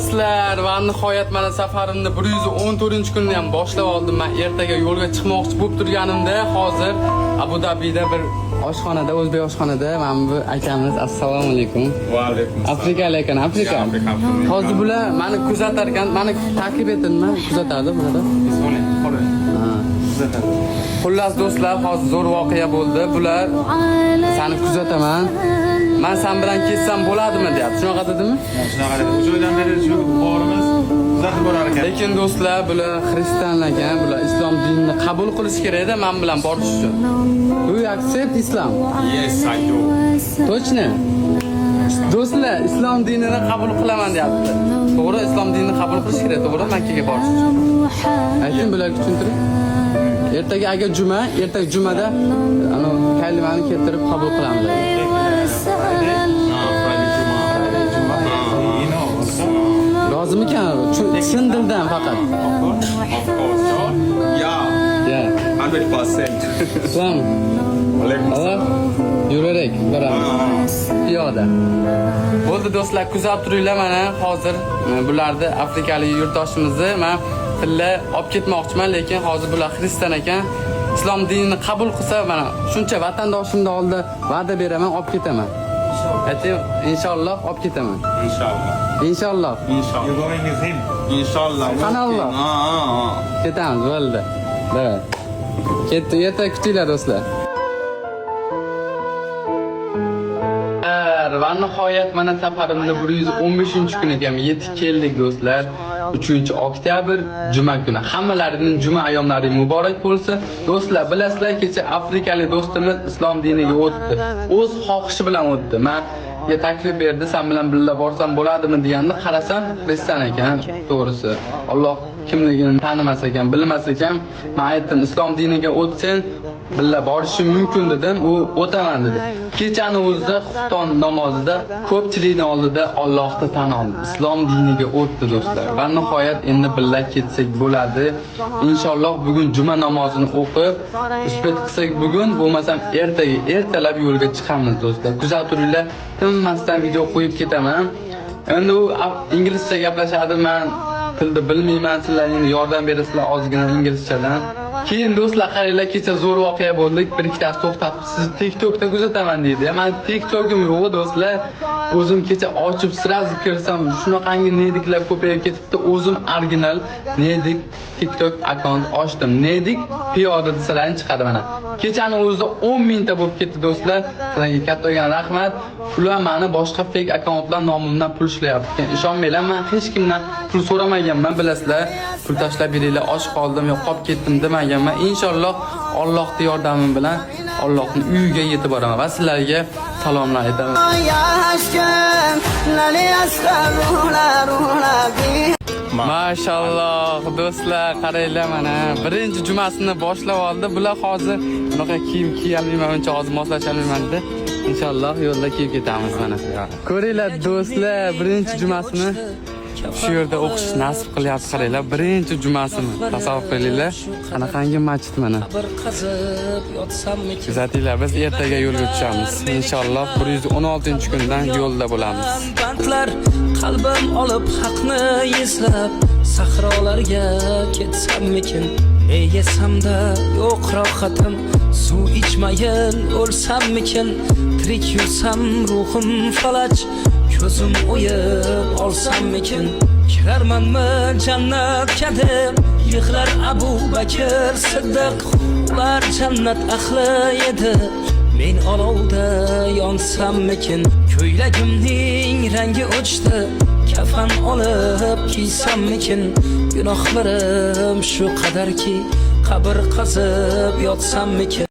do'stlar, va nihoyat mana safarimni 114-kunni ham boshlab oldim. Men ertaga yo'lga chiqmoqchi bo'lib turganimda, hozir Abu Dabida bir oshxonada, o'zbek oshxonada mana bu akamiz, assalomu alaykum. Va alaykum. Afrikalik ekan, Afrika. Hozir bular meni kuzatar ekan, meni taklif etdimi? Kuzatadi bular. Xullas do'stlar, hozir zo'r voqea bo'ldi. Bular seni kuzataman. Men sen bilan ketsam bo'ladimi deyapti. Shunaqa dedimi? Shunaqa dedi. O'shadan beri shu borimiz kuzatib borar ekan. Lekin do'stlar, bular xristian ekan, bular islom dinini qabul qilish kerak-da men bilan borish uchun. You accept Islam? Yes, I do. Точно? Do'stlar, islom dinini qabul qilaman deyapti. To'g'ri, islom dinini qabul qilish kerak, to'g'ri, Makkaga borish uchun. Ayting bularga tushuntiring. Ertaga agar juma, ertaga jumada ana kalimani keltirib qabul qilamiz. Rozimikan? Chin dildan faqat. Yeah. 100%. Islom. Alaykum. Yuraverek, boramiz. Piyoda. Bo'ldi do'stlar, kuzatib turinglar mana hozir bularni afrikalik yurtdoshimizni men tilla olib ketmoqchiman, lekin hozir bular xristian ekan. Islom dinini qabul qilsa, mana shuncha vatandoshimni oldida va'da beraman, olib ketaman. Ayting, inshaalloh olib ketaman. Inshaalloh. Inshaalloh. Inshaalloh. You going with him? Inshaalloh. Qanalloh. Ketamiz, bo'ldi. Davay. Ketdi, erta kutinglar do'stlar. Va nihoyat mana safarimda 115-kuniga yetib keldik do'stlar. 3-oktyabr juma kuni. Hammalaringning juma ayyomlari muborak bo'lsin. Do'stlar, bilasizlar, kecha afrikalik do'stimiz islom diniga o'tdi. O'z xohishi bilan o'tdi. Menga taklif berdi, sen bilan birga borsam bo'ladimi deganda, qarasam xristian ekan, to'g'risi. Alloh kimligini tanimas ekan, bilmas ekan. Men aytdim, islom diniga o'tsang birga borishim mumkin dedim, u o'taman dedi. Kechani o'zida xufton namozida ko'pchilikning oldida Allohni tan oldi. Islom diniga o'tdi do'stlar. Va nihoyat endi birga ketsak bo'ladi. Inshaalloh bugun juma namozini o'qib, uspet qilsak bugun, bo'lmasam ertalab yo'lga chiqamiz do'stlar. Kuzatib turinglar. Tinmasdan video qo'yib ketaman. Endi u inglizcha gaplashadi, men tilni bilmayman, sizlar endi yordam berasizlar ozgina inglizchadan. Keyin do'stlar, qaranglar, kecha zo'r voqea bo'ldi. Bir ikkitasi to'xtatib, siz TikTokda kuzataman deydi. Men TikTokim yo'q do'stlar. O'zim kecha ochib sirazi kirsam, shunaqangi nediklar ko'payib ketibdi. O'zim original nedik TikTok akkaunt ochdim. Nedik piyoda desalarni chiqadi mana. Kechani o'zida 10 mingta bo'lib ketdi do'stlar. Sizlarga kattagan rahmat. Ular meni boshqa fake akkauntlar nomimdan pul ishlayapti. Ishonmanglar, men hech kimdan pul so'ramaganman, bilasizlar. Pul tashlab beringlar, och qoldim, yo'q qolib ketdim demaganman. Inshaalloh Allohning yordami bilan Allohning uyiga yetib boraman va sizlarga salomlar aytaman. Mashalloh do'stlar, qaranglar mana birinchi jumasini boshlab oldi. Bular hozir bunaqa kiyim kiyolmayman, uncha hozir moslasholmayman dedi. Inshaalloh yo'lda kiyib ketamiz mana. Ko'ringlar do'stlar, birinchi jumasini shu yerda o'qish nasib qilyapti, qaranglar. Birinchi jumasini tasavvur qilinglar. Qanaqangi masjid mana. Kuzatinglar, biz ertaga yo'lga tushamiz. Inshaalloh 116-kundan yo'lda bo'lamiz. Qalbim olib haqni eslab, sahrolarga ketsammikin, yesamda yo'q rohatim, suv ichmayin o'lsammikin, tirik yursam ruhim falaj, ko'zim o'yib olsammikin, kirarmanmi jannatga deb, yig'lar Abu Bakr Siddiq, ular jannat ahli edi. Men olovda yonsammikin, ko'ylagimning rangi o'chdi, kafan olib kiysammikin, gunohlarim shu qadarki, qabr qazib yotsammikin.